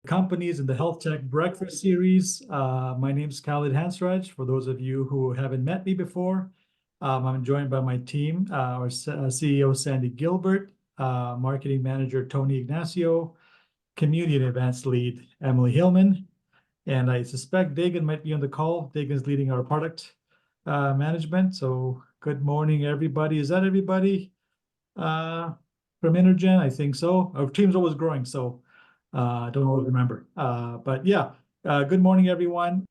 companies in the health tech breakfast series. My name is Khalid Hansraj. For those of you who haven't met me before, I'm joined by my team, our CEO Sandy Gilbert, marketing manager Tony Ignacio, community and events lead Emily Hillman, and I suspect Dagan might be on the call. Dagan's leading our product management. So good morning, everybody. Is that everybody from InterGen? I think so. Our team's always growing, so I don't always remember. But yeah, good morning, everyone.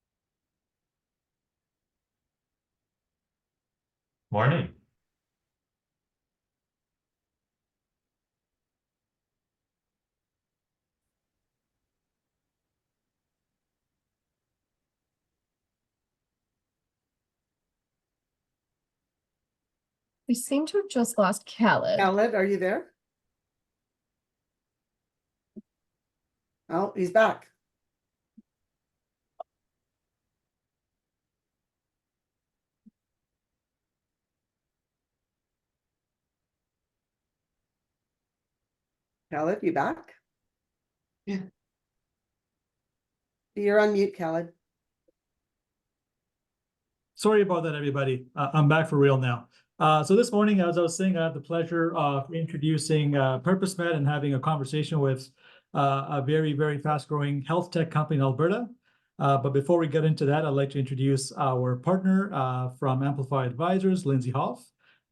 Morning. We seem to have just lost Khalid. Khalid, are you there? Oh, he's back. Khalid, you back? Yeah. You're on mute, Khalid. Sorry about that, everybody. I'm back for real now. So this morning, as I was saying, I had the pleasure of introducing PurposeMed and having a conversation with a very, very fast-growing health tech company in Alberta. But before we get into that, I'd like to introduce our partner from Amplify Advisors, Lindsay Hoff.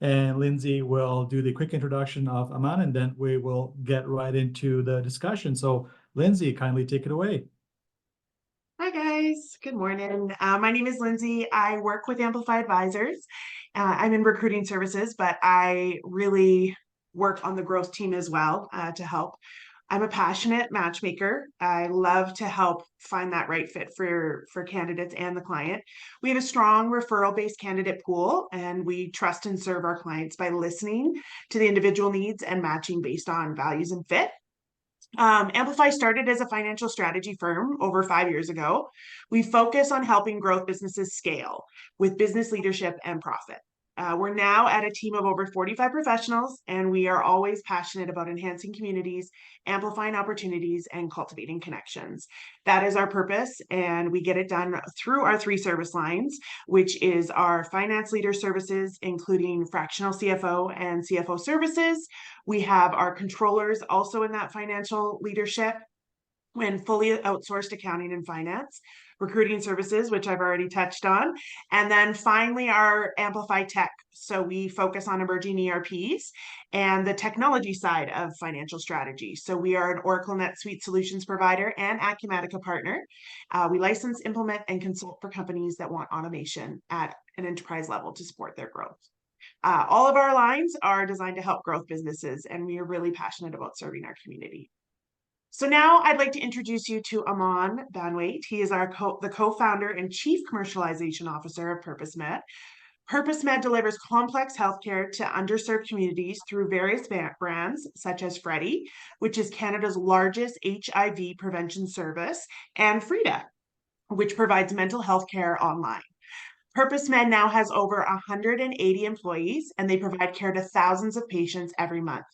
And Lindsay will do the quick introduction of Amaan, and then we will get right into the discussion. So Lindsay, kindly take it away. Hi guys, good morning. My name is Lindsay. I work with Amplify Advisors. I'm in recruiting services, but I really work on the growth team as well to help. I'm a passionate matchmaker. I love to help find that right fit for candidates and the client. We have a strong referral-based candidate pool, and we trust and serve our clients by listening to the individual needs and matching based on values and fit. Amplify started as a financial strategy firm over 5 years ago. We focus on helping growth businesses scale with business leadership and profit. We're now at a team of over 45 professionals, and we are always passionate about enhancing communities, amplifying opportunities, and cultivating connections. That is our purpose, and we get it done through our 3 service lines, which is our finance leader services, including fractional CFO and CFO services. We have our controllers also in that financial leadership when fully outsourced accounting and finance, recruiting services, which I've already touched on, and then finally our Amplify Tech. So we focus on emerging ERPs and the technology side of financial strategy. So we are an Oracle NetSuite solutions provider and Acumatica partner. We license, implement, and consult for companies that want automation at an enterprise level to support their growth. All of our lines are designed to help growth businesses, and we are really passionate about serving our community. So now I'd like to introduce you to Amaan Banwait. He is the co-founder and chief commercialization officer of PurposeMed. PurposeMed delivers complex healthcare to underserved communities through various brands such as Freddie, which is Canada's largest HIV prevention service, and Frida, which provides mental health care online. PurposeMed now has over 180 employees, and they provide care to thousands of patients every month.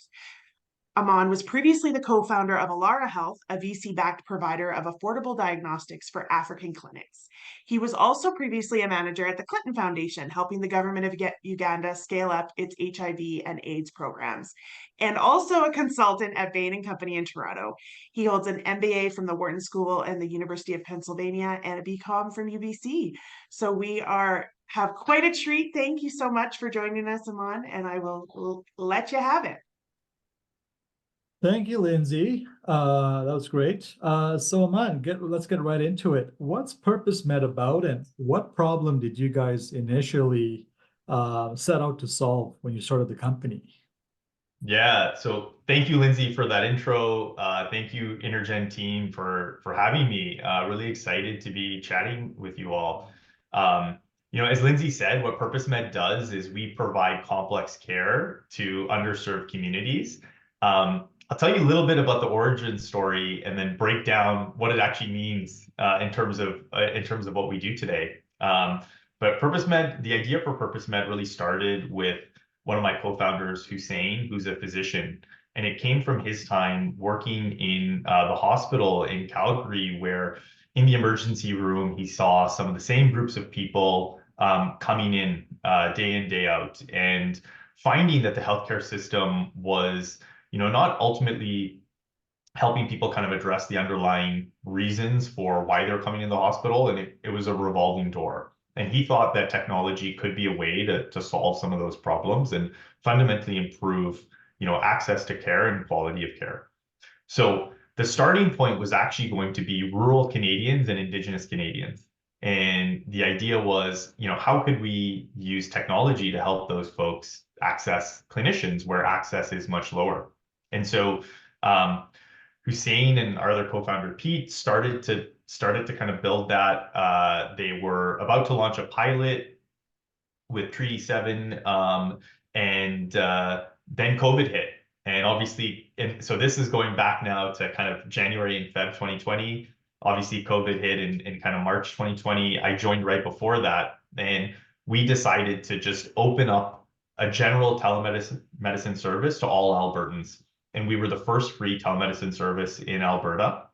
Amaan was previously the co-founder of Alara Health, a VC-backed provider of affordable diagnostics for African clinics. He was also previously a manager at the Clinton Foundation, helping the government of Uganda scale up its HIV and AIDS programs, and also a consultant at Bain & Company in Toronto. He holds an MBA from the Wharton School and the University of Pennsylvania and a BCom from UBC. So we have quite a treat. Thank you so much for joining us, Amaan, and I will let you have it. Thank you, Lindsay. That was great. So Amaan, let's get right into it. What's PurposeMed about, and what problem did you guys initially set out to solve when you started the company? Yeah, so thank you, Lindsay, for that intro. Thank you, InterGen team, for having me. Really excited to be chatting with you all. As Lindsay said, what PurposeMed does is we provide complex care to underserved communities. I'll tell you a little bit about the origin story and then break down what it actually means in terms of what we do today. But PurposeMed, the idea for PurposeMed really started with one of my co-founders, Hussein, who's a physician. And it came from his time working in the hospital in Calgary, where in the emergency room, he saw some of the same groups of people coming in, day out, and finding that the healthcare system was, not ultimately helping people kind of address the underlying reasons for why they're coming in the hospital. And it was a revolving door. And he thought that technology could be a way to solve some of those problems and fundamentally improve, access to care and quality of care. So the starting point was actually going to be rural Canadians and Indigenous Canadians. And the idea was, how could we use technology to help those folks access clinicians where access is much lower? And so Hussein and our other co-founder Pete started to kind of build that. They were about to launch a pilot with Treaty 7, and then COVID hit. And obviously, so this is going back now to kind of January and Feb 2020. Obviously, COVID hit in kind of March 2020. I joined right before that, and we decided to just open up a general telemedicine service to all Albertans. And we were the first free telemedicine service in Alberta.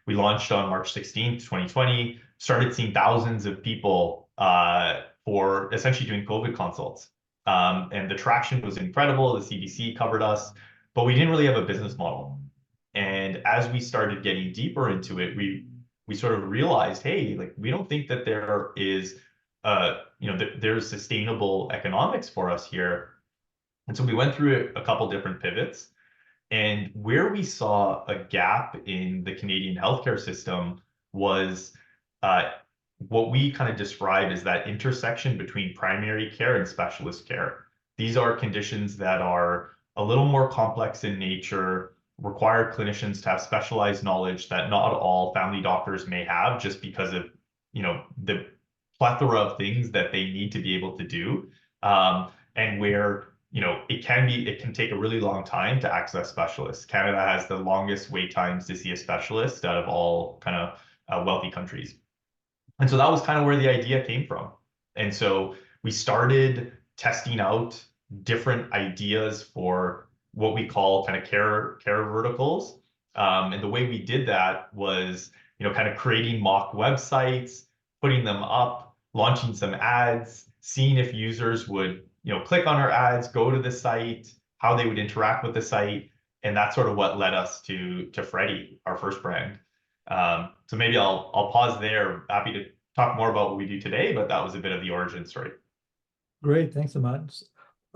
We launched on March 16th, 2020, started seeing thousands of people for essentially doing COVID consults. And the traction was incredible. The CBC covered us, but we didn't really have a business model. And as we started getting deeper into it, we sort of realized, hey, like, we don't think that there is, there's sustainable economics for us here. And so we went through a couple different pivots, and where we saw a gap in the Canadian healthcare system was what we kind of describe as that intersection between primary care and specialist care. These are conditions that are a little more complex in nature, require clinicians to have specialized knowledge that not all family doctors may have, just because of, the plethora of things that they need to be able to do, and where it can take a really long time to access specialists. Canada has the longest wait times to see a specialist out of all kind of wealthy countries. And so that was kind of where the idea came from. And so we started testing out different ideas for what we call kind of care verticals. And the way we did that was, kind of creating mock websites, putting them up, launching some ads, seeing if users would, click on our ads, go to the site, how they would interact with the site. And that's sort of what led us to Freddie, our first brand. So maybe I'll pause there. Happy to talk more about what we do today, but that was a bit of the origin story. Great, thanks, Amaan.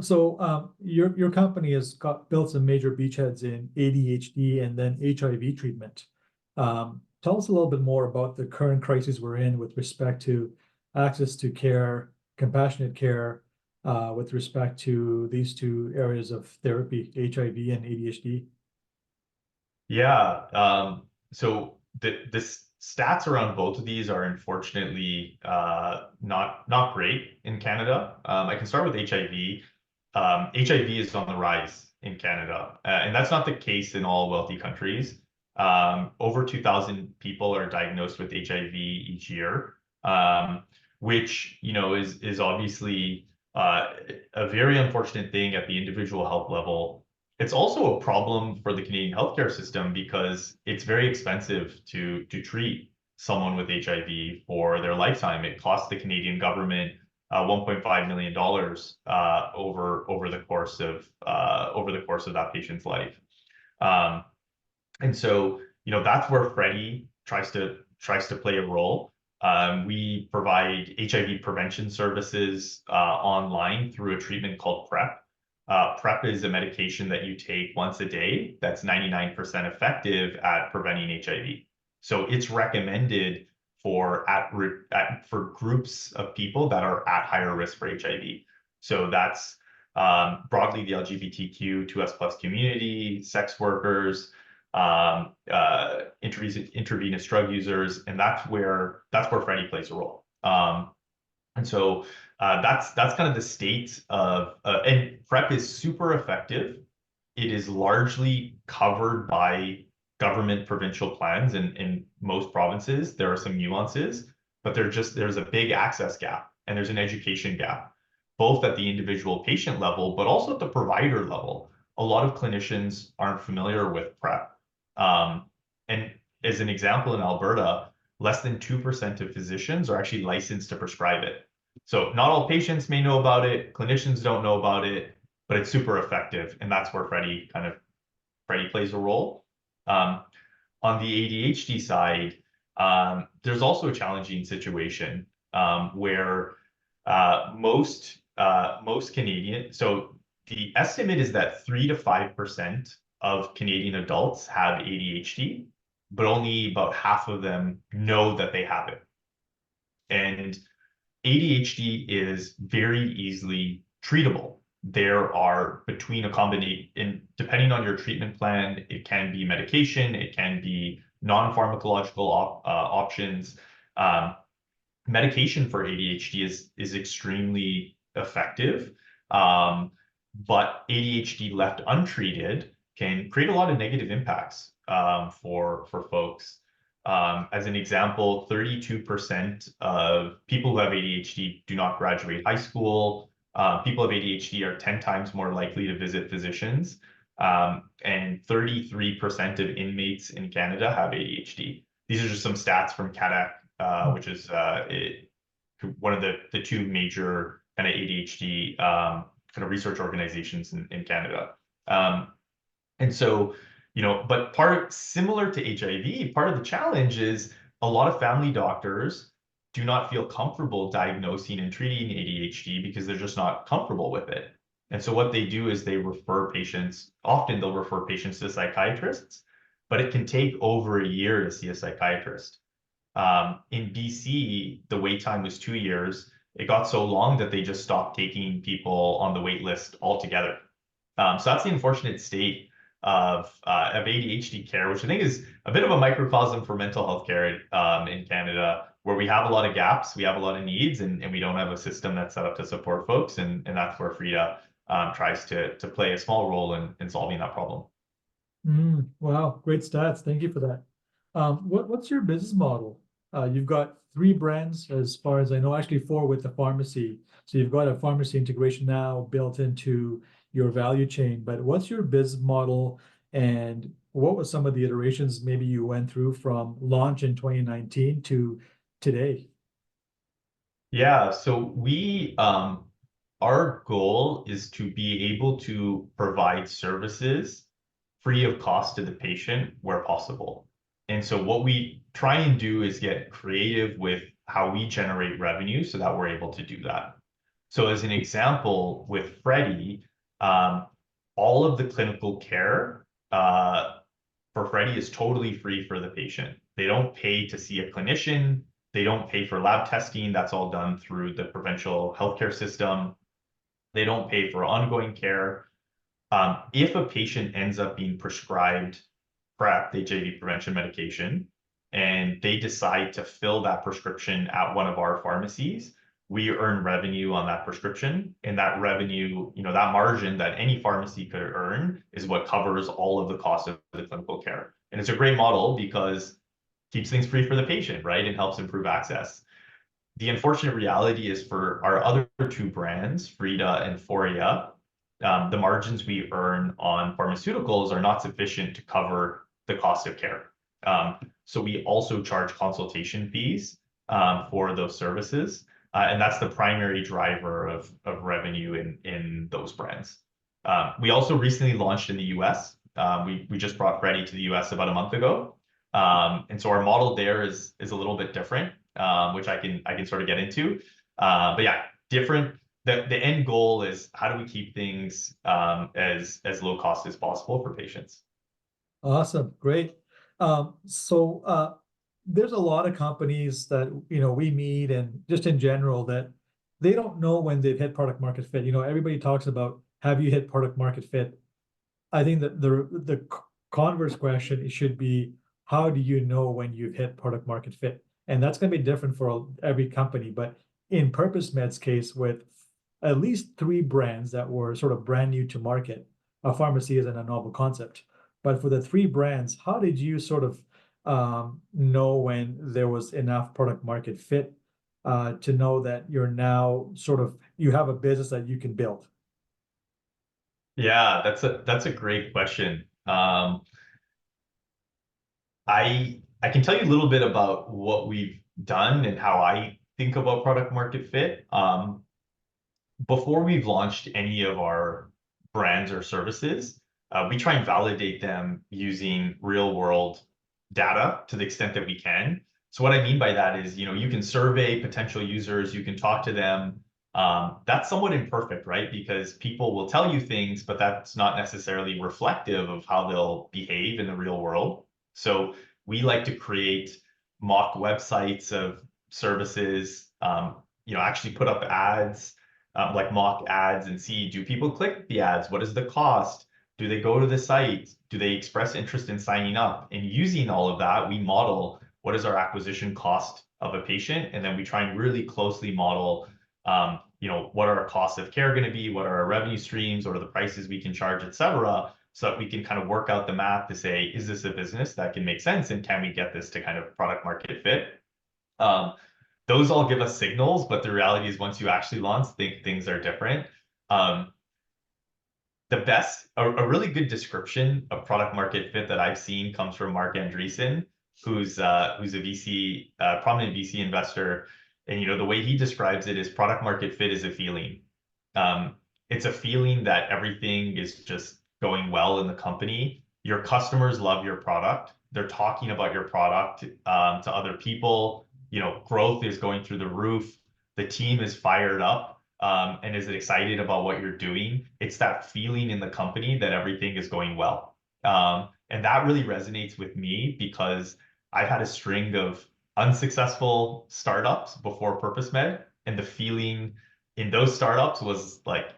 So your company has built some major beachheads in ADHD and then HIV treatment. Tell us a little bit more about the current crisis we're in with respect to access to care, compassionate care, with respect to these two areas of therapy, HIV and ADHD. Yeah, so the stats around both of these are unfortunately not great in Canada. I can start with HIV. HIV is on the rise in Canada, and that's not the case in all wealthy countries. Over 2,000 people are diagnosed with HIV each year, which is obviously a very unfortunate thing at the individual health level. It's also a problem for the Canadian healthcare system because it's very expensive to treat someone with HIV for their lifetime. It costs the Canadian government $1.5 million over the course of that patient's life. And so that's where Freddie tries to play a role. We provide HIV prevention services online through a treatment called PrEP. PrEP is a medication that you take once a day that's 99% effective at preventing HIV. So it's recommended for groups of people that are at higher risk for HIV. So that's broadly the LGBTQ, 2S+ community, sex workers, intravenous drug users, and that's where Freddie plays a role. And so that's kind of the state of, and PrEP is super effective. It is largely covered by government provincial plans in most provinces. There are some nuances, but there's a big access gap and there's an education gap, both at the individual patient level, but also at the provider level. a lot of clinicians aren't familiar with PrEP. And as an example, in Alberta, less than 2% of physicians are actually licensed to prescribe it. So not all patients may know about it, clinicians don't know about it, but it's super effective. And that's where Freddie plays a role. On the ADHD side, there's also a challenging situation where most Canadian, so the estimate is that 3 to 5% of Canadian adults have ADHD, but only about half of them know that they have it. And ADHD is very easily treatable. There are between a combination, depending on your treatment plan, it can be medication, it can be non-pharmacological options. Medication for ADHD is extremely effective, but ADHD left untreated can create a lot of negative impacts for folks. As an example, 32% of people who have ADHD do not graduate high school. People with ADHD are 10 times more likely to visit physicians. And 33% of inmates in Canada have ADHD. These are just some stats from CADAC, which is one of the two major kind of ADHD kind of research organizations in Canada. And so, but similar to HIV, part of the challenge is a lot of family doctors do not feel comfortable diagnosing and treating ADHD because they're just not comfortable with it. And so what they do is they refer patients, often they'll refer patients to psychiatrists, but it can take over a year to see a psychiatrist. In BC, the wait time was 2 years. It got so long that they just stopped taking people on the wait list altogether. So that's the unfortunate state of ADHD care, which I think is a bit of a microcosm for mental health care in Canada, where we have a lot of gaps, we have a lot of needs, and we don't have a system that's set up to support folks. And that's where Frida tries to play a small role in solving that problem. Wow, great stats. Thank you for that. What's your business model? You've got 3 brands, as far as I know, actually 4 with the pharmacy. So you've got a pharmacy integration now built into your value chain, but what's your business model, and what was some of the iterations maybe you went through from launch in 2019 to today? Yeah, so our goal is to be able to provide services free of cost to the patient where possible. And so what we try and do is get creative with how we generate revenue so that we're able to do that. So as an example, with Freddie, all of the clinical care for Freddie is totally free for the patient. They don't pay to see a clinician. They don't pay for lab testing. That's all done through the provincial healthcare system. They don't pay for ongoing care. If a patient ends up being prescribed PrEP, the HIV prevention medication, and they decide to fill that prescription at one of our pharmacies, we earn revenue on that prescription. And that revenue, that margin that any pharmacy could earn is what covers all of the cost of the clinical care. And it's a great model because it keeps things free for the patient, right? And helps improve access. The unfortunate reality is for our other 2 brands, Frida and Foria, the margins we earn on pharmaceuticals are not sufficient to cover the cost of care. So we also charge consultation fees for those services. And that's the primary driver of revenue in those brands. We also recently launched in the US. We just brought Freddie to the US about a month ago. And so our model there is a little bit different, which I can sort of get into. But yeah, different. The end goal is how do we keep things as low cost as possible for patients? Awesome, great. So there's a lot of companies that we meet, and just in general, that they don't know when they've hit product market fit. Everybody talks about, have you hit product market fit? I think that the converse question should be, how do you know when you've hit product market fit? And that's going to be different for every company. But in PurposeMed's case, with at least 3 brands that were sort of brand new to market, a pharmacy isn't a novel concept. But for the 3 brands, how did you sort of know when there was enough product market fit to know that you're now you have a business that you can build? Yeah, that's a great question. I can tell you a little bit about what we've done and how I think about product market fit. Before we've launched any of our brands or services, we try and validate them using real world data to the extent that we can. So what I mean by that is, you can survey potential users, you can talk to them. That's somewhat imperfect, right? Because people will tell you things, but that's not necessarily reflective of how they'll behave in the real world. So we like to create mock websites of services, actually put up ads, like mock ads, and see, do people click the ads? What is the cost? Do they go to the site? Do they express interest in signing up? And using all of that, we model what is our acquisition cost of a patient, and then we try and really closely model, what are our costs of care going to be, what are our revenue streams, what are the prices we can charge, et cetera, so that we can kind of work out the math to say, is this a business that can make sense, and can we get this to kind of product market fit? Those all give us signals, but the reality is once you actually launch, things are different. A really good description of product market fit that I've seen comes from Mark Andreessen, who's a VC, prominent VC investor. And the way he describes it is product market fit is a feeling. It's a feeling that everything is just going well in the company. Your customers love your product. They're talking about your product to other people. Growth is going through the roof. The team is fired up. And is excited about what you're doing. It's that feeling in the company that everything is going well. And that really resonates with me because I've had a string of unsuccessful startups before PurposeMed, and the feeling in those startups was like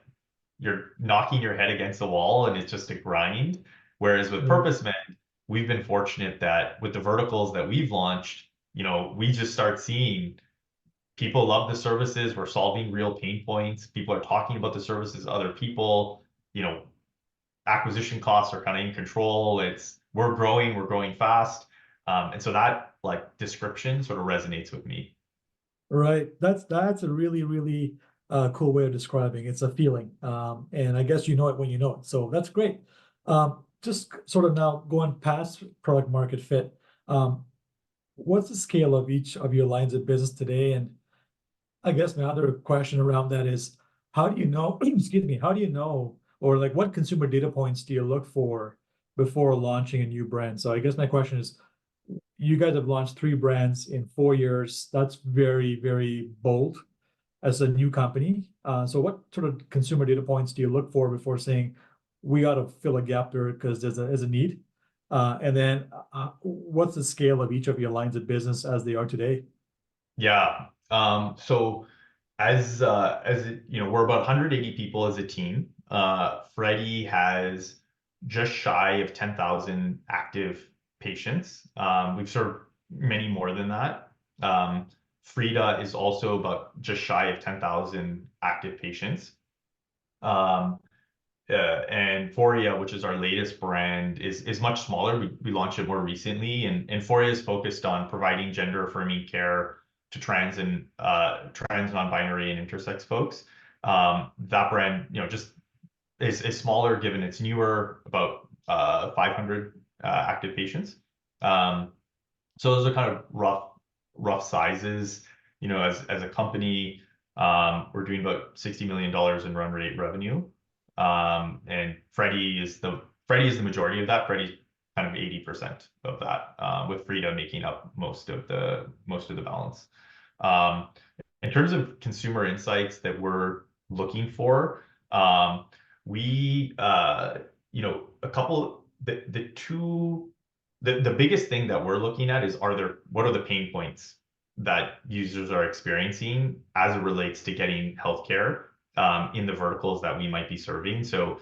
you're knocking your head against the wall and it's just a grind. Whereas with PurposeMed, we've been fortunate that with the verticals that we've launched, we just start seeing people love the services. We're solving real pain points. People are talking about the services to other people. Acquisition costs are kind of in control. We're growing fast. And so that description sort of resonates with me. Right. That's a really, really cool way of describing it. It's a feeling. And I guess you know it when you know it. So that's great. Just sort of now going past product market fit, what's the scale of each of your lines of business today? And I guess my other question around that is, how do you know, excuse me, how do you know, or what consumer data points do you look for before launching a new brand? So I guess my question is, you guys have launched 3 brands in 4 years. That's very, very bold as a new company. So what sort of consumer data points do you look for before saying, we got to fill a gap there because there's a need? And then what's the scale of each of your lines of business as they are today? Yeah. So as we're about 180 people as a team. Freddie has just shy of 10,000 active patients. We've served many more than that. Frida is also about just shy of 10,000 active patients. And Foria, which is our latest brand, is much smaller. We launched it more recently, and Foria is focused on providing gender affirming care to trans, non-binary, and intersex folks. That brand, just is smaller given it's newer, about 500 active patients. So those are kind of rough sizes. As a company, we're doing about $60 million in run rate revenue. And Freddie is the majority of that. Freddie's kind of 80% of that, with Frida making up most of the balance. In terms of consumer insights that we're looking for, we the biggest thing that we're looking at is what are the pain points that users are experiencing as it relates to getting healthcare in the verticals that we might be serving. So,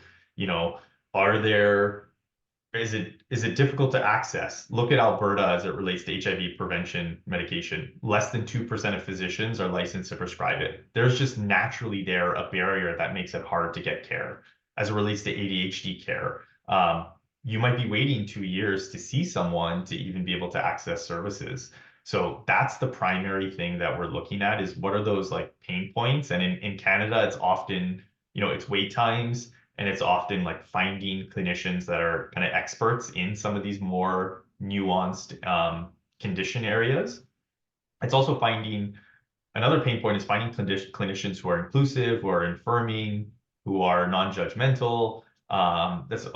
is it difficult to access? Look at Alberta as it relates to HIV prevention medication. Less than 2% of physicians are licensed to prescribe it. There's just naturally a barrier that makes it hard to get care. As it relates to ADHD care, you might be waiting 2 years to see someone to even be able to access services. So that's the primary thing that we're looking at, is what are those pain points? And in Canada, it's often, it's wait times and it's often like finding clinicians that are kind of experts in some of these more nuanced condition areas. It's also finding another pain point is finding clinicians who are inclusive, who are affirming, who are non-judgmental. That's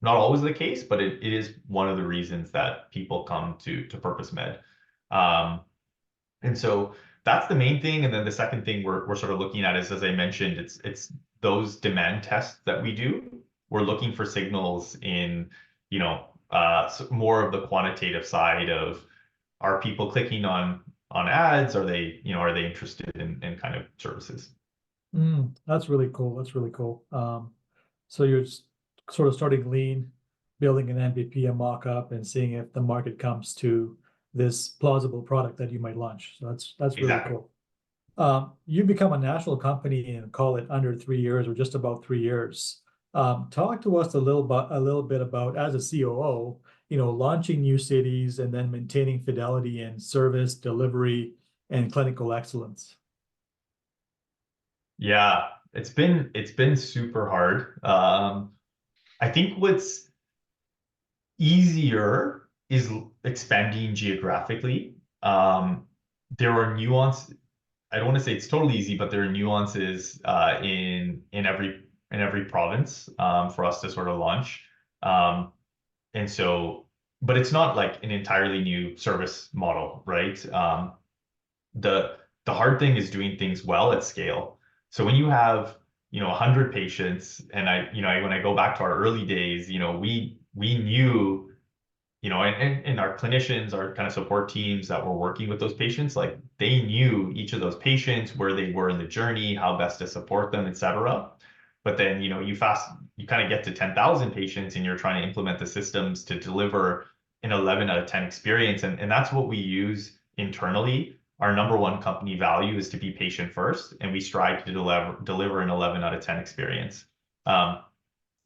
not always the case, but it is one of the reasons that people come to PurposeMed. And so that's the main thing. And then the second thing we're sort of looking at is, as I mentioned, it's those demand tests that we do. We're looking for signals in, more of the quantitative side of, are people clicking on ads? Are they interested in kind of services? That's really cool. That's really cool. So you're sort of starting lean, building an MVP, a mock-up, and seeing if the market comes to this plausible product that you might launch. So that's really Exactly. cool. You become a national company and call it under 3 years or just about 3 years. Talk to us a little bit about, as a COO, launching new cities and then maintaining fidelity in service, delivery, and clinical excellence. Yeah, it's been super hard. I think what's easier is expanding geographically. There are nuances. I don't want to say it's totally easy, but there are nuances in every province for us to sort of launch. And so, but it's not like an entirely new service model, right? The hard thing is doing things well at scale. So when you have 100 patients, and when I go back to our early days, we knew, and our clinicians, our kind of support teams that were working with those patients, like they knew each of those patients, where they were in the journey, how best to support them, etc. But then, you kind of get to 10,000 patients and you're trying to implement the systems to deliver an 11 out of 10 experience. And that's what we use internally. Our number one company value is to be patient first, and we strive to deliver an 11 out of 10 experience. Try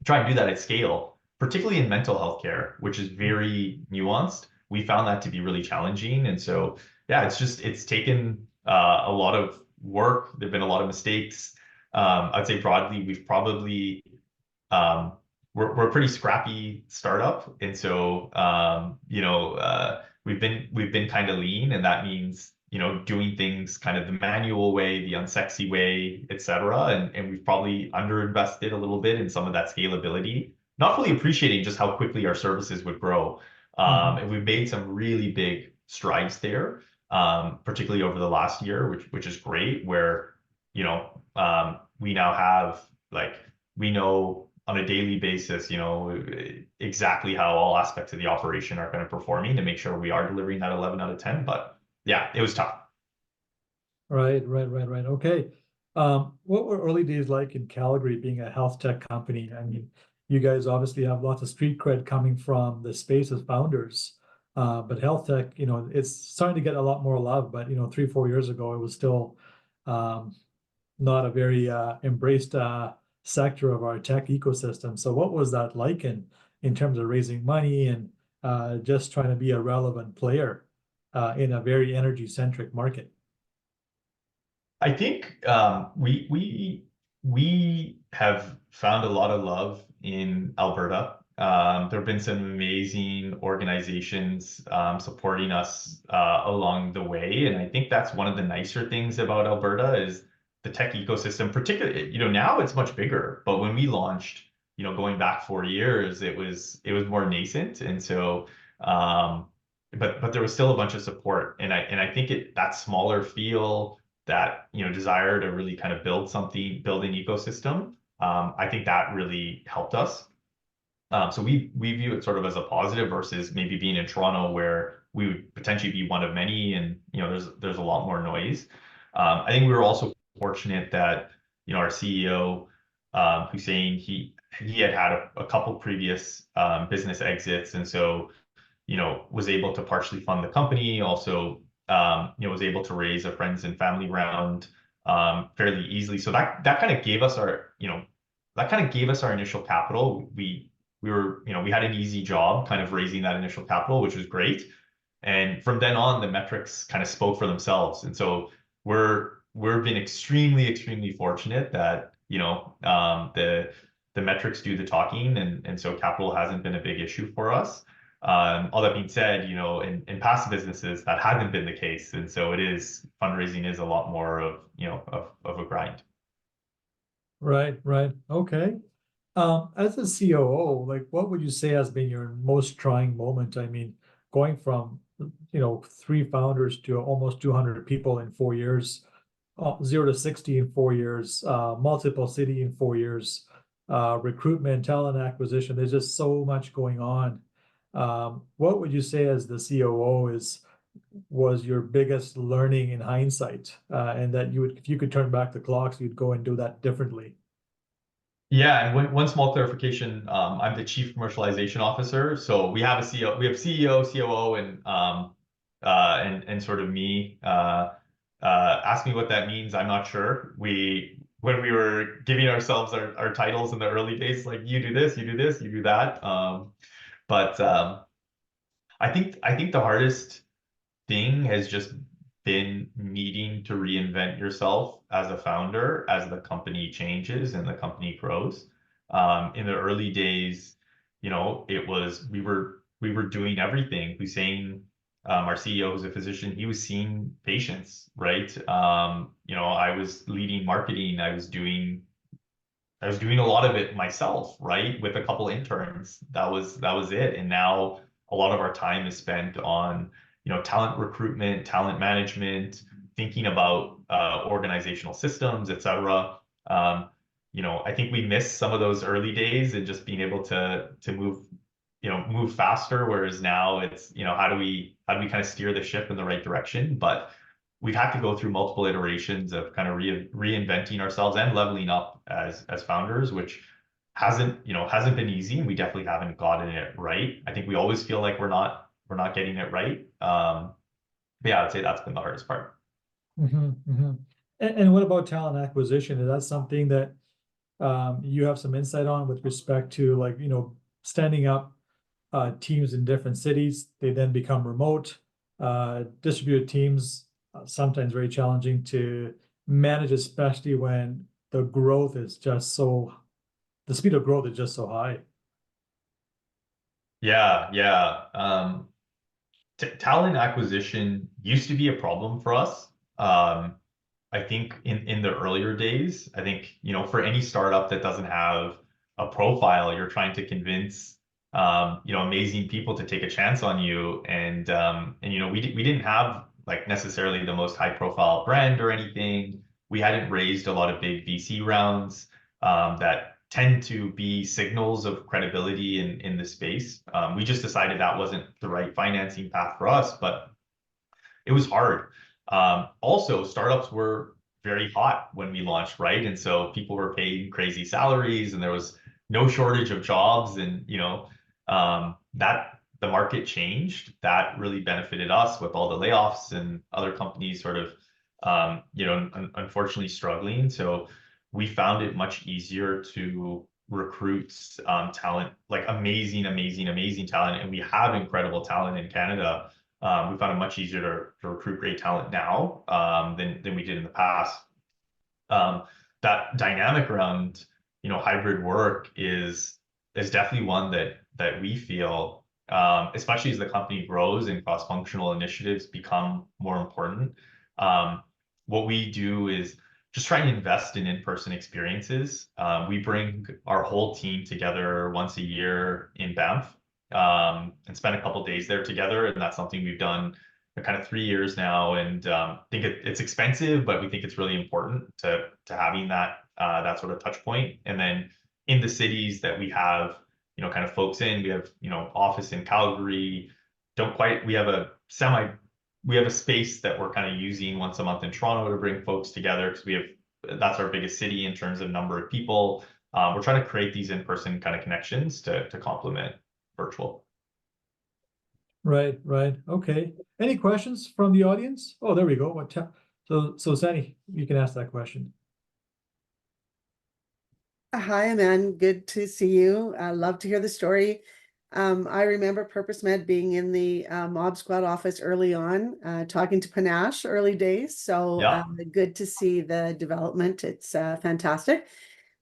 and do that at scale, particularly in mental health care, which is very nuanced. We found that to be really challenging. And so, yeah, it's taken a lot of work. There've been a lot of mistakes. I'd say broadly, we've probably, we're a pretty scrappy startup. And so, we've been kind of lean, and that means, doing things kind of the manual way, the unsexy way, etc. And we've probably underinvested a little bit in some of that scalability, not fully appreciating just how quickly our services would grow. And we've made some really big strides there, particularly over the last year, which is great, where, we now have, like, we know on a daily basis, exactly how all aspects of the operation are kind of performing to make sure we are delivering that 11 out of 10. But yeah, it was tough. Right. Okay. What were early days like in Calgary being a health tech company? I mean, you guys obviously have lots of street cred coming from the space as founders. But health tech, it's starting to get a lot more love. But 3-4 years ago, it was still not a very embraced sector of our tech ecosystem. So what was that like in terms of raising money and just trying to be a relevant player in a very energy-centric market? I think we have found a lot of love in Alberta. There have been some amazing organizations supporting us along the way, and I think that's one of the nicer things about Alberta is the tech ecosystem. Particularly, now it's much bigger, but when we launched, going back 4 years, it was more nascent, and so. But there was still a bunch of support, and I think that smaller feel, that desire to really kind of build an ecosystem, I think that really helped us. So we view it sort of as a positive versus maybe being in Toronto, where we would potentially be one of many, and there's a lot more noise. I think we were also fortunate that our CEO Hussein, he had a couple previous business exits, and so was able to partially fund the company. Also, was able to raise a friends and family round fairly easily. So that kind of gave us our initial capital. We had an easy job kind of raising that initial capital, which was great. And from then on, the metrics kind of spoke for themselves. And so we've been extremely, extremely fortunate that, the metrics do the talking, and so capital hasn't been a big issue for us. All that being said, in past businesses that hasn't been the case, and so fundraising is a lot more of of a grind. Right, right. Okay. As a COO, like what would you say has been your most trying moment? I mean, going from 3 founders to almost 200 people in 4 years, 0 to 60 in 4 years, multiple city in 4 years, recruitment, talent acquisition. There's just so much going on. What would you say as the COO was your biggest learning in hindsight, and that if you could turn back the clocks, you'd go and do that differently? Yeah, and one small clarification, I'm the chief commercialization officer. So we have a CEO, COO, and sort of me. Ask me what that means. I'm not sure. When we were giving ourselves our titles in the early days, like you do this, you do this, you do that. But I think the hardest thing has just been needing to reinvent yourself as a founder as the company changes and the company grows. In the early days, it was we were doing everything. Hussein, our CEO, who's a physician, he was seeing patients, right? I was leading marketing. I was doing a lot of it myself, right? With a couple interns. That was it. And now a lot of our time is spent on talent recruitment, talent management, thinking about organizational systems, etc. I think we missed some of those early days and just being able to move faster. Whereas now it's how do we kind of steer the ship in the right direction? But we've had to go through multiple iterations of kind of reinventing ourselves and leveling up as founders, which hasn't been easy, and we definitely haven't gotten it right. I think we always feel like we're not getting it right. But yeah, I'd say that's been the hardest part. And what about talent acquisition? Is that something that you have some insight on with respect to standing up teams in different cities? They then become remote, distributed teams, sometimes very challenging to manage, especially when the speed of growth is just so high. Yeah. Talent acquisition used to be a problem for us. I think in the earlier days, I think, for any startup that doesn't have a profile, you're trying to convince, amazing people to take a chance on you. And we didn't have like necessarily the most high profile brand or anything. We hadn't raised a lot of big VC rounds that tend to be signals of credibility in the space. We just decided that wasn't the right financing path for us, but it was hard. Also, startups were very hot when we launched, right? And so people were paid crazy salaries, and there was no shortage of jobs. And that the market changed. That really benefited us with all the layoffs and other companies sort of unfortunately struggling. So we found it much easier to recruit talent, like amazing talent, and we have incredible talent in Canada. We found it much easier to recruit great talent now than we did in the past. That dynamic around hybrid work is definitely one that we feel, especially as the company grows and cross-functional initiatives become more important. What we do is just try and invest in in-person experiences. We bring our whole team together once a year in Banff and spend a couple of days there together. And that's something we've done for kind of 3 years now. And think it's expensive, but we think it's really important to having that sort of touch point. And then in the cities that we have, kind of folks in, we have, office in Calgary. We have a space that we're kind of using once a month in Toronto to bring folks together, because that's our biggest city in terms of number of people. We're trying to create these in-person kind of connections to complement virtual. Right. Okay. Any questions from the audience? Oh, there we go. So Sandy, you can ask that question. Hi, Amaan. Good to see you. I love to hear the story. I remember PurposeMed being in the Mob Squad office early on, talking to Panache early days. So Yeah. good to see the development. It's fantastic.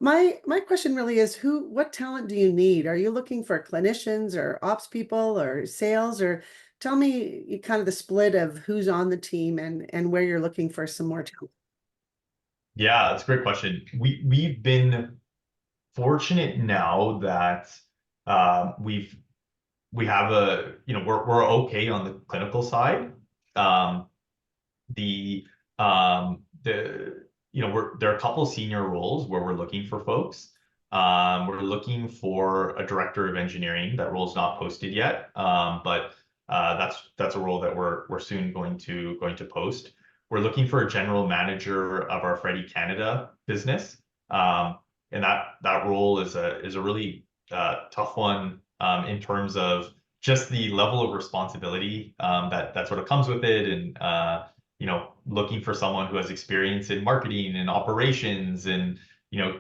My question really is what talent do you need? Are you looking for clinicians or ops people or sales, or tell me kind of the split of who's on the team and where you're looking for some more talent. Yeah, that's a great question. We've been fortunate now that we have we're okay on the clinical side. The there are a couple of senior roles where we're looking for folks. We're looking for a director of engineering. That role's not posted yet, but that's a role that we're soon going to post. We're looking for a general manager of our Freddie Canada business, and that role is a really tough one in terms of just the level of responsibility that sort of comes with it, and looking for someone who has experience in marketing and operations and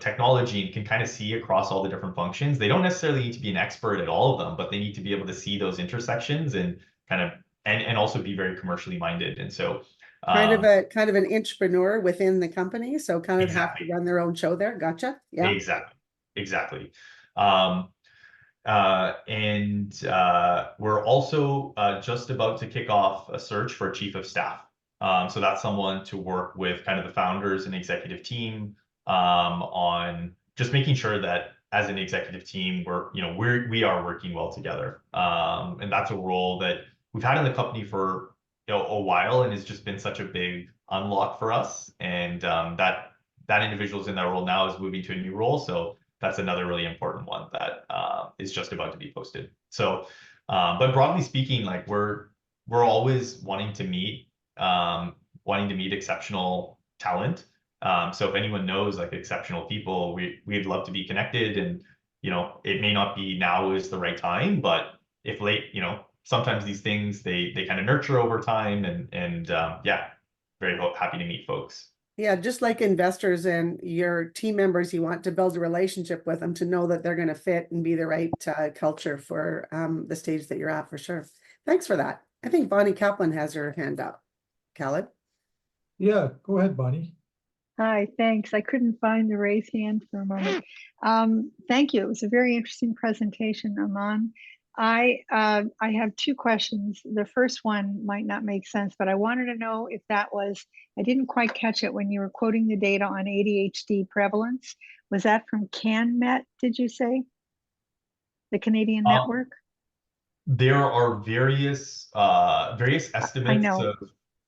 technology and can kind of see across all the different functions. They don't necessarily need to be an expert at all of them, but they need to be able to see those intersections and kind of and also be very commercially minded. And so Kind of an entrepreneur within the company, so kind of have to exactly. run their own show there. Gotcha. Yeah. Exactly. We're also just about to kick off a search for a chief of staff. So that's someone to work with kind of the founders and executive team on just making sure that as an executive team, we are working well together. And that's a role that we've had in the company for a while, and it's just been such a big unlock for us. And that individual's in that role now is moving to a new role. So that's another really important one that is just about to be posted. So, but broadly speaking, like we're always wanting to meet exceptional talent. So if anyone knows like exceptional people, we'd love to be connected. And it may not be now is the right time, but if late, sometimes these things they kind of nurture over time, and yeah, very happy to meet folks. Yeah, just like investors and your team members, you want to build a relationship with them to know that they're going to fit and be the right culture for the stage that you're at, for sure. Thanks for that. I think Bonnie Kaplan has her hand up. Khaled? Yeah, go ahead, Bonnie. Hi, thanks. I couldn't find the raise hand for a moment. Thank you. It was a very interesting presentation, Amaan. I have two questions. The first one might not make sense, but I wanted to know if I didn't quite catch it when you were quoting the data on ADHD prevalence. Was that from CanMet, did you say? The Canadian network? There are various estimates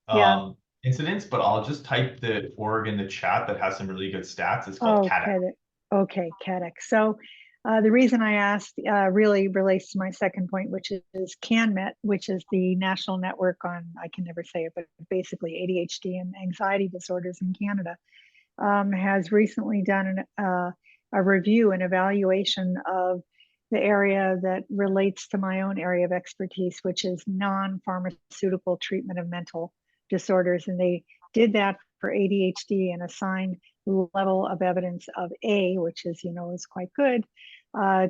of incidents, but I'll just type the org in the chat that has some really good stats. It's called CADEC. Okay, CADEC. So the reason I asked really relates to my second point, which is CanMet, which is the national network on, I can never say it, but basically ADHD and anxiety disorders in Canada, has recently done a review and evaluation of the area that relates to my own area of expertise, which is non-pharmaceutical treatment of mental disorders. And they did that for ADHD and assigned level of evidence of A, which is quite good,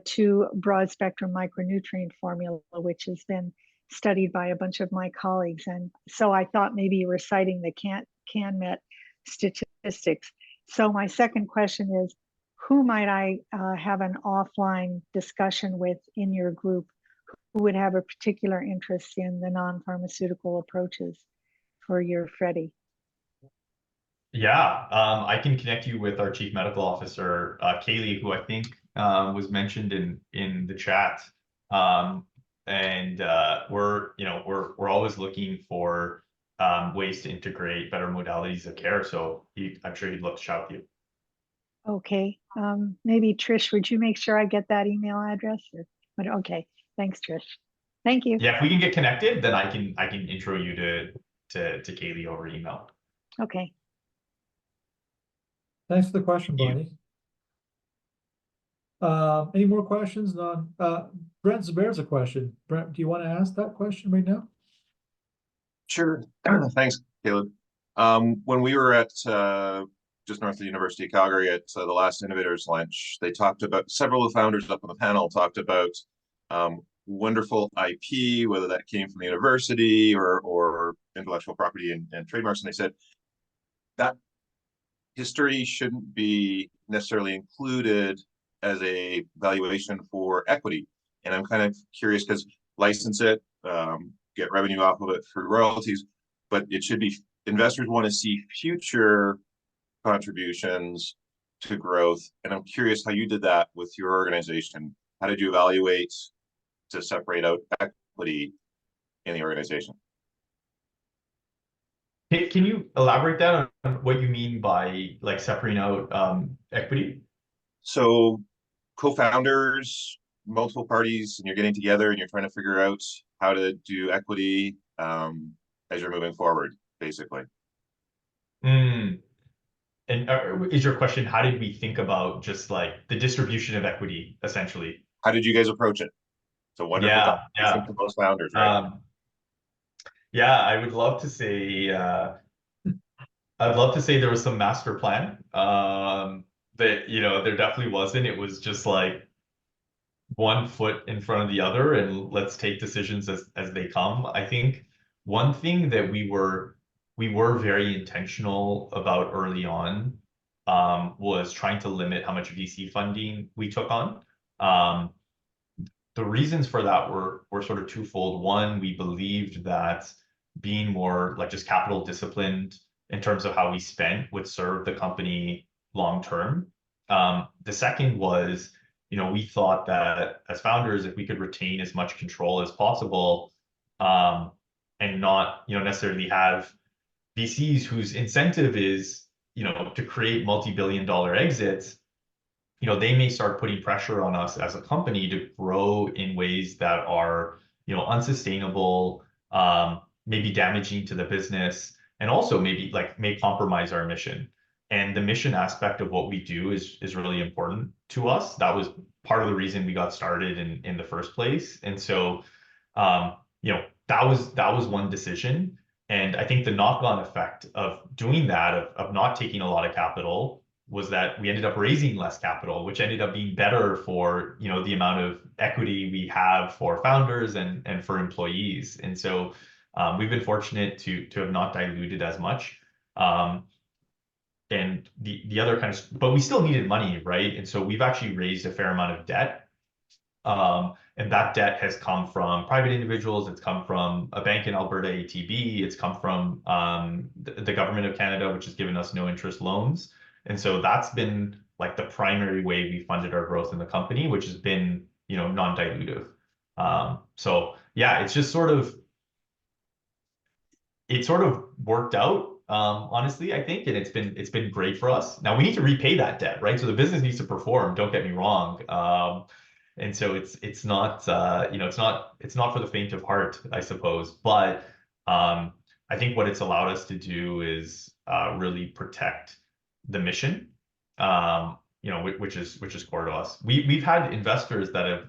to broad spectrum micronutrient formula, which has been studied by a bunch of my colleagues. And so I thought maybe you were citing the CanMet statistics. So my second question is, who might I have an offline discussion with in your group who would have a particular interest in the non-pharmaceutical approaches for your Freddie? Yeah, I can connect you with our Chief Medical Officer, Kaylee, who I think was mentioned in the chat. We're always looking for ways to integrate better modalities of care. So I'm sure he'd love to chat with you. Okay, maybe Trish, would you make sure I get that email address? But okay, thanks, Trish. Thank you. Yeah, if we can get connected, then I can intro you to Kaylee over email. Okay. Thanks for the question, Bonnie. Any more questions? Brent Zubair's a question. Brent, do you want to ask that question right now? Sure. Thanks, Caleb. When we were at just north of the University of Calgary at the last Innovators Lunch, they talked about, several of the founders up on the panel talked about wonderful IP, whether that came from the university or intellectual property and trademarks. And they said that history shouldn't be necessarily included as a valuation for equity. And I'm kind of curious because license it, get revenue off of it through royalties, but it should be investors want to see future contributions to growth. And I'm curious how you did that with your organization. How did you evaluate to separate out equity in the organization? Can you elaborate that on what you mean by like separating out equity? So co-founders, multiple parties, and you're getting together and you're trying to figure out how to do equity as you're moving forward, basically. Mm. And is your question, how did we think about just like the distribution of equity, essentially? How did you guys approach it? It's a wonderful conversation for most founders, right? Yeah, I would love to say, I'd love to say there was some master plan. But there definitely wasn't. It was just like one foot in front of the other, and let's take decisions as they come. I think one thing that we were very intentional about early on was trying to limit how much VC funding we took on. The reasons for that were sort of twofold. One, we believed that being more like just capital disciplined in terms of how we spent would serve the company long term. The second was, we thought that as founders, if we could retain as much control as possible, and not, necessarily have VCs whose incentive is, to create multi-billion-dollar exits, they may start putting pressure on us as a company to grow in ways that are, unsustainable, maybe damaging to the business, and also maybe like may compromise our mission. And the mission aspect of what we do is really important to us. That was part of the reason we got started in the first place. And so, that was one decision. And I think the knock-on effect of doing that, of not taking a lot of capital, was that we ended up raising less capital, which ended up being better for, the amount of equity we have for founders and for employees. And so we've been fortunate to have not diluted as much. And the other kind of, but we still needed money, right? And so we've actually raised a fair amount of debt. And that debt has come from private individuals. It's come from a bank in Alberta, ATB. It's come from the government of Canada, which has given us no interest loans. And so that's been like the primary way we funded our growth in the company, which has been, non-dilutive. So yeah, it's just sort of worked out, honestly, I think, and it's been great for us. Now we need to repay that debt, right? So the business needs to perform, don't get me wrong. And so it's not it's not for the faint of heart, I suppose. But I think what it's allowed us to do is really protect the mission, which is core to us. We've had investors that have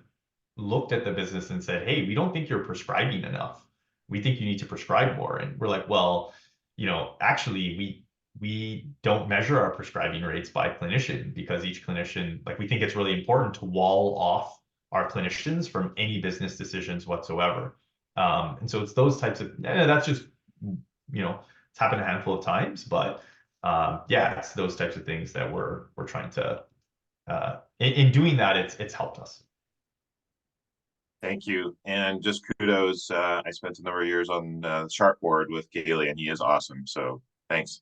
looked at the business and said, hey, we don't think you're prescribing enough. We think you need to prescribe more. And we're like, well, actually we don't measure our prescribing rates by clinician, because each clinician, like, we think it's really important to wall off our clinicians from any business decisions whatsoever. And so it's those types of, that's just, it's happened a handful of times, but yeah, it's those types of things that we're trying to, in doing that, it's helped us. Thank you. And just kudos. I spent a number of years on the Sharpboard with Gailey, and he is awesome. So thanks.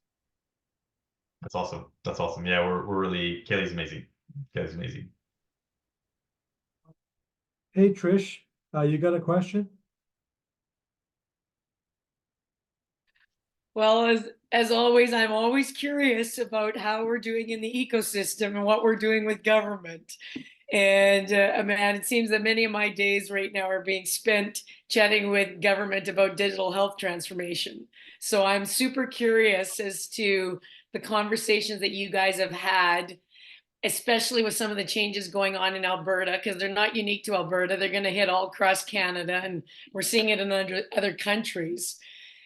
That's awesome. That's awesome. Yeah, we're really, Kaylee's amazing. Kaylee's amazing. Hey, Trish, you got a question? Well, as always, I'm always curious about how we're doing in the ecosystem and what we're doing with government. And Amaan, it seems that many of my days right now are being spent chatting with government about digital health transformation. So I'm super curious as to the conversations that you guys have had, especially with some of the changes going on in Alberta, because they're not unique to Alberta. They're going to hit all across Canada, and we're seeing it in other countries.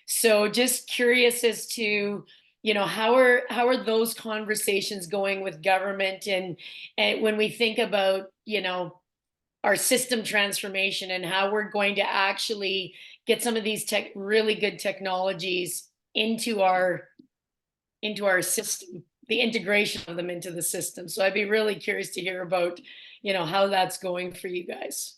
So just curious as to, how are those conversations going with government, and when we think about, our system transformation and how we're going to actually get some of these really good technologies into our system the integration of them into the system. So I'd be really curious to hear about, how that's going for you guys.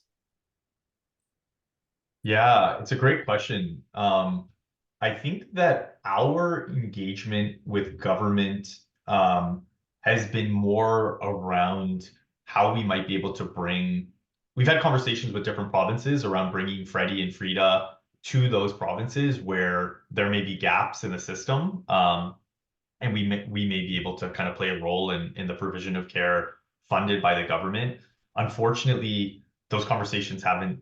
Yeah, it's a great question. I think that our engagement with government has been more around how we might be able to bring. We've had conversations with different provinces around bringing Freddie and Frida to those provinces where there may be gaps in the system, and we may be able to kind of play a role in the provision of care funded by the government. Unfortunately, those conversations haven't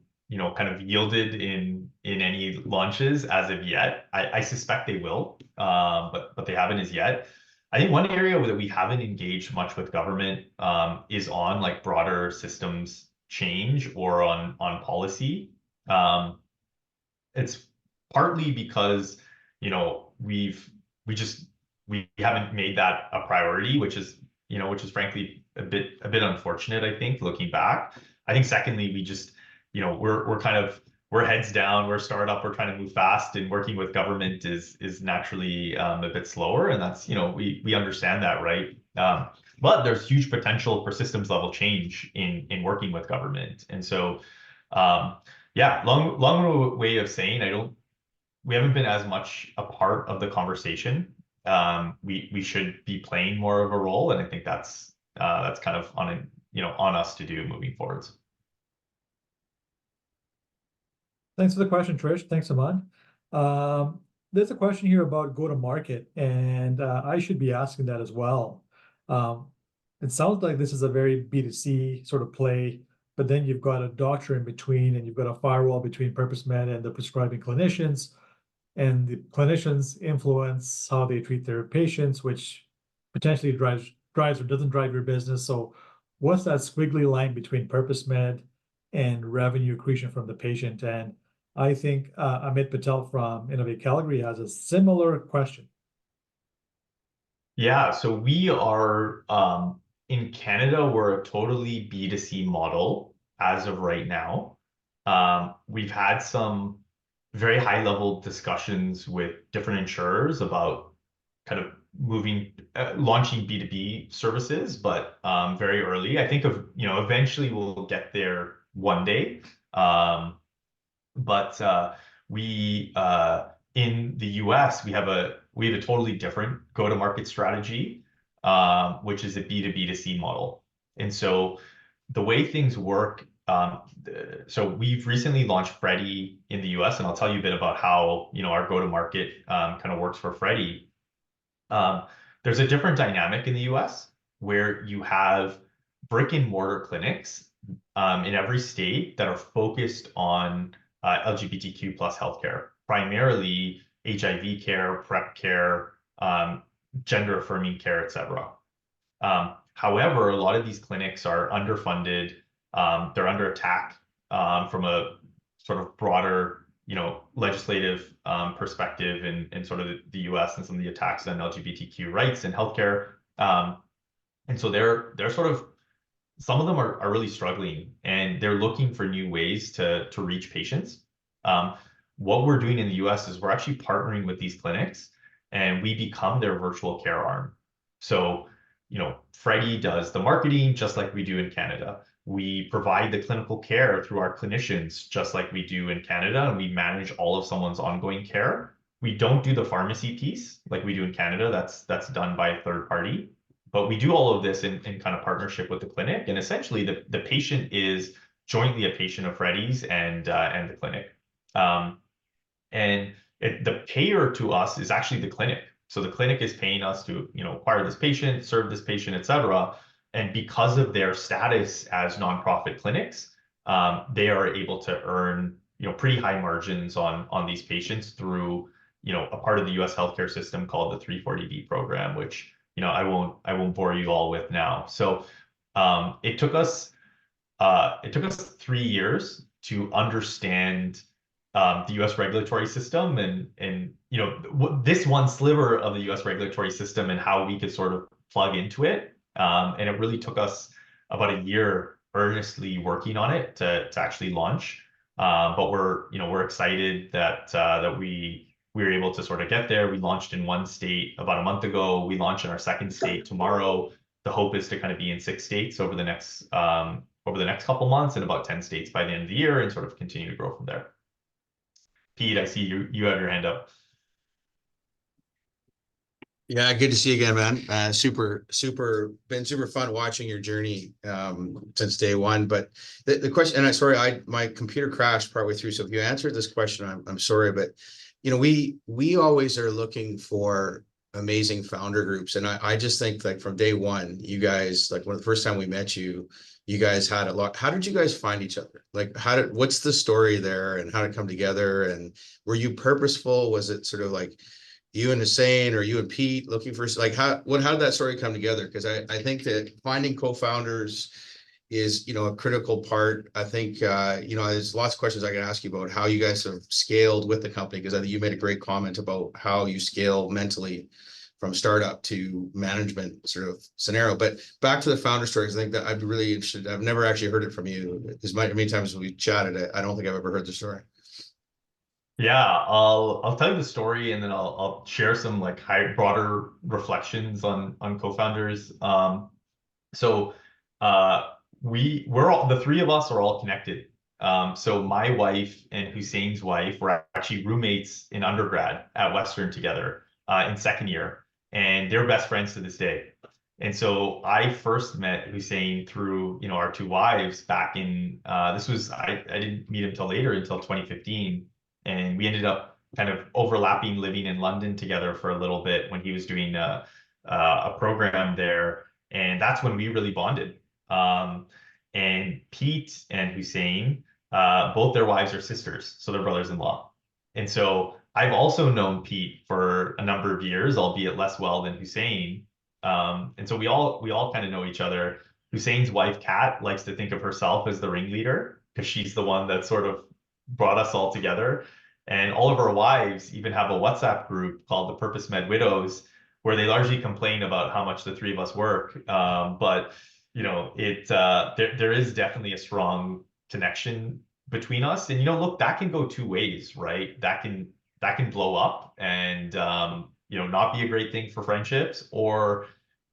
kind of yielded in any launches as of yet. I suspect they will, but they haven't as yet. I think one area that we haven't engaged much with government is on like broader systems change or on policy. It's partly because we haven't made that a priority, which is frankly a bit unfortunate, I think, looking back. I think secondly, we just we're heads down, we're a startup, we're trying to move fast, and working with government is naturally a bit slower, and that's we understand that, right? But there's huge potential for systems level change in working with government, and so yeah, long way of saying we haven't been as much a part of the conversation. We should be playing more of a role, and I think that's kind of on us to do moving forwards. Thanks for the question, Trish. Thanks, Amaan. There's a question here about go-to-market, and I should be asking that as well. It sounds like this is a very B2C sort of play, but then you've got a doctor in between, and you've got a firewall between PurposeMed and the prescribing clinicians, and the clinicians influence how they treat their patients, which potentially drives or doesn't drive your business. So what's that squiggly line between PurposeMed and revenue accretion from the patient? And I think Amit Patel from Innovate Calgary has a similar question. Yeah, so we are in Canada, we're a totally B2C model as of right now. We've had some very high level discussions with different insurers about kind of launching B2B services, but very early. I think eventually we'll get there one day. But we in the US we have a totally different go-to-market strategy, which is a B2B2C model. And so the way things work, so we've recently launched Freddie in the US, and I'll tell you a bit about how our go-to-market kind of works for Freddie. There's a different dynamic in the US where you have brick and mortar clinics in every state that are focused on LGBTQ plus healthcare, primarily HIV care, PrEP care, gender affirming care, etc. However, a lot of these clinics are underfunded. They're under attack from a sort of broader, legislative perspective in sort of the US and some of the attacks on LGBTQ rights and healthcare. And so they're sort of, some of them are really struggling, and they're looking for new ways to reach patients. What we're doing in the US is we're actually partnering with these clinics, and we become their virtual care arm. So, Freddie does the marketing just like we do in Canada. We provide the clinical care through our clinicians just like we do in Canada, and we manage all of someone's ongoing care. We don't do the pharmacy piece like we do in Canada. That's done by a third party. But we do all of this in kind of partnership with the clinic, and essentially the patient is jointly a patient of Freddie's and the clinic. The payer to us is actually the clinic. So the clinic is paying us to acquire this patient, serve this patient, etc. And because of their status as nonprofit clinics, they are able to earn pretty high margins on these patients through a part of the U.S. healthcare system called the 340B program, which I won't bore you all with now. So it took us 3 years to understand the U.S. regulatory system and this one sliver of the U.S. regulatory system and how we could sort of plug into it. And it really took us about a year earnestly working on it to actually launch. But we're excited that we we were able to sort of get there. We launched in one state about a month ago. We launch in our second state tomorrow. The hope is to kind of be in 6 states over the next couple months, and about 10 states by the end of the year, and sort of continue to grow from there. Pete, I see you have your hand up. Yeah, good to see you again, man. Been super fun watching your journey since day one. But the question, and my computer crashed partway through. So if you answered this question, I'm sorry, but you know, we always are looking for amazing founder groups, and I just think, like, from day one, you guys, like, when the first time we met you, you guys had a lot. How did you guys find each other? Like, what's the story there, and how did it come together? And were you purposeful? Was it sort of like you and Hussein, or you and Pete looking for, like, how did that story come together? Because I think that finding co-founders is, you know, a critical part. I think, you know, there's lots of questions I can ask you about how you guys have scaled with the company, because I think you made a great comment about how you scale mentally from startup to management sort of scenario. But back to the founder stories, I think that I'd be really interested. I've never actually heard it from you. As many times as we chatted, I don't think I've ever heard the story. Yeah, I'll tell you the story, and then I'll share some like broader reflections on co-founders. So we're all, the three of us are all connected. So my wife and Hussein's wife were actually roommates in undergrad at Western together in second year, and they're best friends to this day. And so I first met Hussein through, you know, our two wives back in I didn't meet him till later, until 2015. And we ended up kind of overlapping, living in London together for a little bit when he was doing a program there. And that's when we really bonded. And Pete and Hussein, both their wives are sisters, so they're brothers-in-law. And so I've also known Pete for a number of years, albeit less well than Hussein. And so we all kind of know each other. Hussein's wife, Kat, likes to think of herself as the ringleader, because she's the one that sort of brought us all together. And all of our wives even have a WhatsApp group called the PurposeMed Widows, where they largely complain about how much the three of us work. But you know, there is definitely a strong connection between us. And you know, look, that can go two ways, right? That can blow up and you know, not be a great thing for friendships, or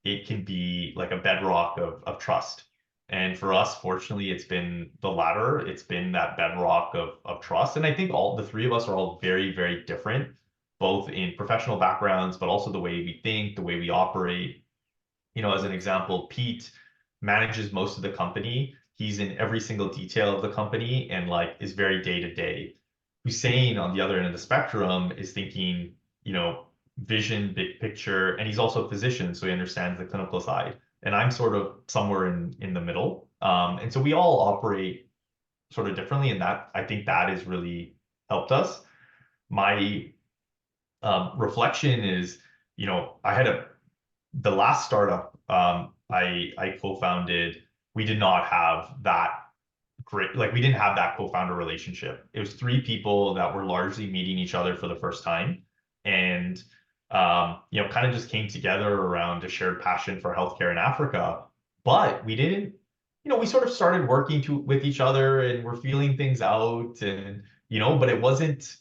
it can be like a bedrock of trust. And for us, fortunately, it's been the latter. It's been that bedrock of trust. And I think all the three of us are all very, very different, both in professional backgrounds, but also the way we think, the way we operate. You know, as an example, Pete manages most of the company. He's in every single detail of the company and like is very day to day. Hussein, on the other end of the spectrum, is thinking, you know, vision, big picture, and he's also a physician, so he understands the clinical side. And I'm sort of somewhere in the middle. And so we all operate sort of differently, and that, I think, that has really helped us. My reflection is, you know, the last startup I co-founded, we did not have that great, like, we didn't have that co-founder relationship. It was three people that were largely meeting each other for the first time, and you know, kind of just came together around a shared passion for healthcare in Africa. But we didn't, you know, we sort of started working with each other, and we're feeling things out, and you know, but it wasn't,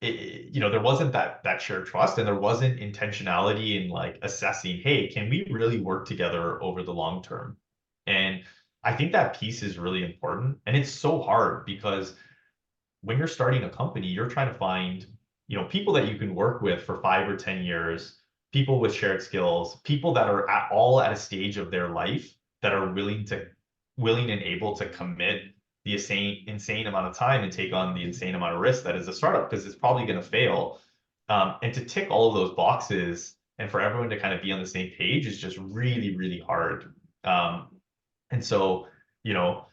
you know, there wasn't that shared trust, and there wasn't intentionality in like assessing, hey, can we really work together over the long term? And I think that piece is really important, and it's so hard because when you're starting a company, you're trying to find, you know, people that you can work with for 5 or 10 years, people with shared skills, people that are all at a stage of their life that are willing and able to commit the insane amount of time and take on the insane amount of risk that is a startup, because it's probably going to fail. And to tick all of those boxes and for everyone to kind of be on the same page is just really, really hard. And so, you know,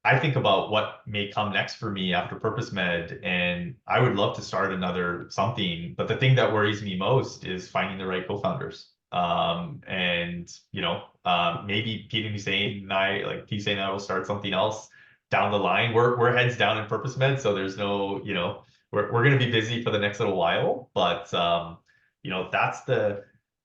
I think about what may come next for me after PurposeMed, and I would love to start another something. But the thing that worries me most is finding the right co-founders. And you know, maybe Pete and Hussein and I, like Hussein and I, will start something else down the line. We're heads down in PurposeMed, so there's no, you know, we're going to be busy for the next little while. But you know,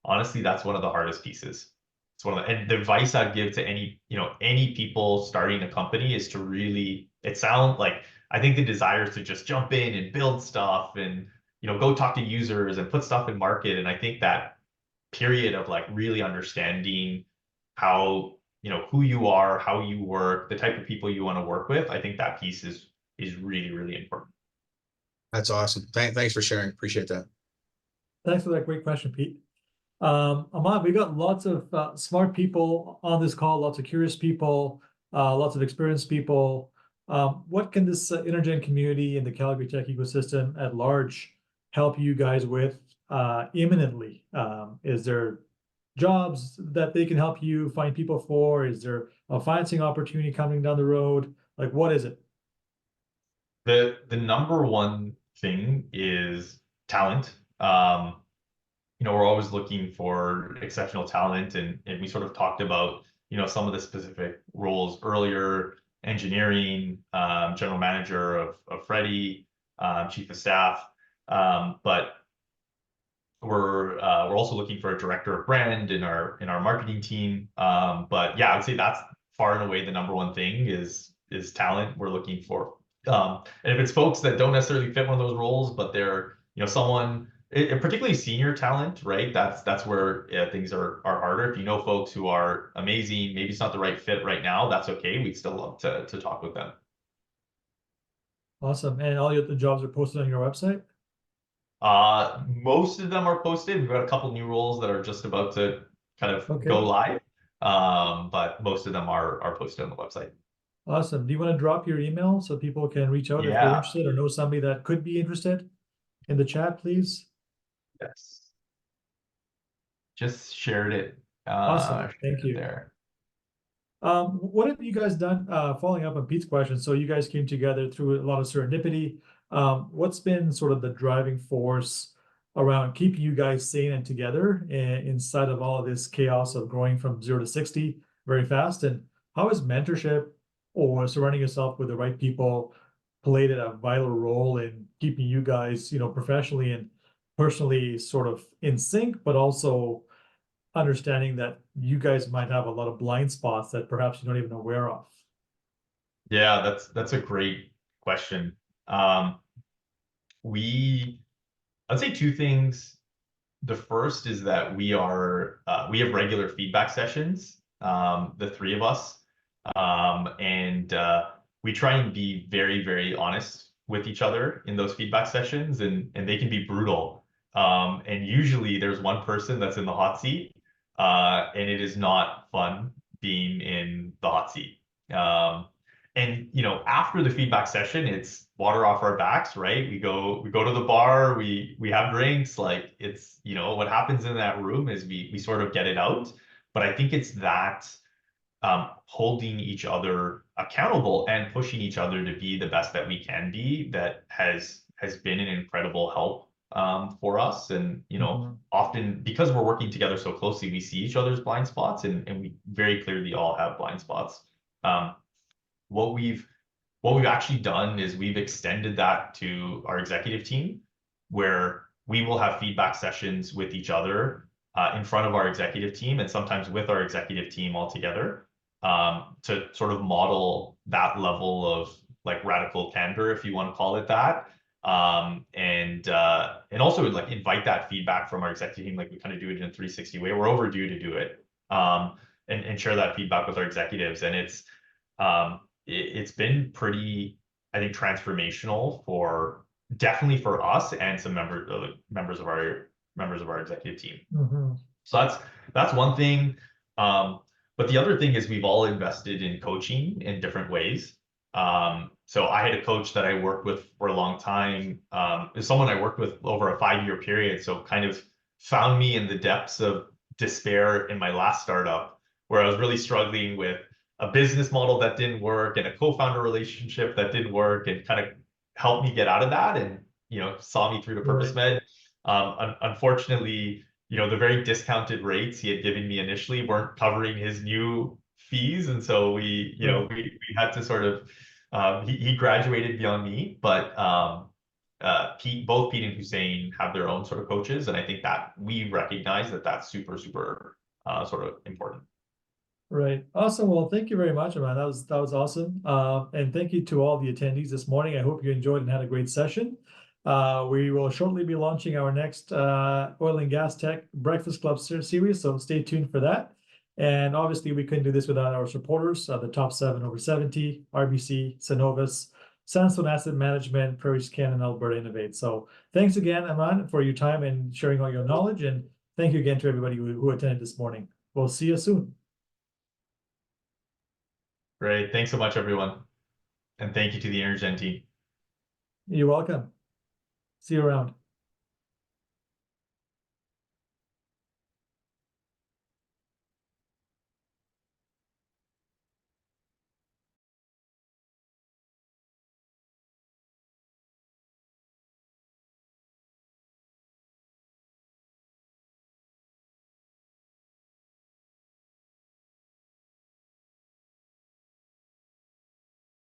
honestly, that's one of the hardest pieces. It's one of and the advice I'd give to any people starting a company is to really, it sounds like I think the desire is to just jump in and build stuff and, go talk to users and put stuff in market. And I think that period of like really understanding how, who you are, how you work, the type of people you want to work with, I think that piece is really, really important. That's awesome. Thanks for sharing. Appreciate that. Thanks for that great question, Pete. Amaan, we got lots of smart people on this call, lots of curious people, lots of experienced people. What can this InterGen community and the Calgary tech ecosystem at large help you guys with imminently? Is there jobs that they can help you find people for? Is there a financing opportunity coming down the road? Like, what is it? The number one thing is talent. We're always looking for exceptional talent, and we sort of talked about, some of the specific roles earlier: engineering, general manager of Freddie, chief of staff. But we're also looking for a director of brand in our marketing team. But yeah, I would say that's far and away the number one thing is talent we're looking for. And if it's folks that don't necessarily fit one of those roles, but they're, someone, particularly senior talent, right? That's where things are harder. If you know folks who are amazing, maybe it's not the right fit right now, that's okay. We'd still love to talk with them. Awesome. And all the jobs are posted on your website? Most of them are posted. We've got a couple new roles that are just about to kind of Okay. go live. But most of them are posted on the website. Awesome. Do you want to drop your email so people can reach out if they're Yeah. interested or know somebody that could be interested in the chat, please? Yes. Just shared it. Awesome. Thank you. There. What have you guys done, following up on Pete's question? So you guys came together through a lot of serendipity. What's been sort of the driving force around keeping you guys sane and together inside of all of this chaos of growing from 0 to 60 very fast? And how is mentorship or surrounding yourself with the right people played a vital role in keeping you guys, professionally and personally sort of in sync, but also understanding that you guys might have a lot of blind spots that perhaps you don't even aware of? Yeah, that's a great question. I'd say two things. The first is that we have regular feedback sessions, the three of us, and we try and be very, very honest with each other in those feedback sessions, and they can be brutal. And usually there's one person that's in the hot seat, and it is not fun being in the hot seat. And after the feedback session, it's water off our backs, right? We go to the bar, we have drinks, like it's, what happens in that room is we sort of get it out. But I think it's that holding each other accountable and pushing each other to be the best that we can be that has been an incredible help for us. And often because we're working together so closely, we see each other's blind spots, and we very clearly all have blind spots. What we've actually done is we've extended that to our executive team, where we will have feedback sessions with each other in front of our executive team, and sometimes with our executive team all together, to sort of model that level of like radical candor, if you want to call it that. And also like invite that feedback from our executive team, like we kind of do it in a 360 way. We're overdue to do it, and share that feedback with our executives. And it's been pretty, I think, transformational definitely for us and some members of our executive team. So that's one thing. But the other thing is we've all invested in coaching in different ways. So I had a coach that I worked with for a long time. Is someone I worked with over a 5-year period. So kind of found me in the depths of despair in my last startup, where I was really struggling with a business model that didn't work and a co-founder relationship that didn't work, and kind of helped me get out of that, and saw me through to PurposeMed. Unfortunately, the very discounted rates he had given me initially weren't covering his new fees, and so we had to sort of he graduated beyond me, but both Pete and Hussein have their own sort of coaches, and I think that we recognize that that's super sort of important. Right. Awesome. Well, thank you very much, man. That was awesome. And thank you to all the attendees this morning. I hope you enjoyed and had a great session. We will shortly be launching our next oil and gas tech breakfast club series, so stay tuned for that. And obviously, we couldn't do this without our supporters, the top 7 over 70, RBC, Cenovus, Sandstone Asset Management, Prairie Scan, and Alberta Innovate. So thanks again, Amaan, for your time and sharing all your knowledge. And thank you again to everybody who attended this morning. We'll see you soon. Great. Thanks so much, everyone. And thank you to the InterGen team. You're welcome. See you around.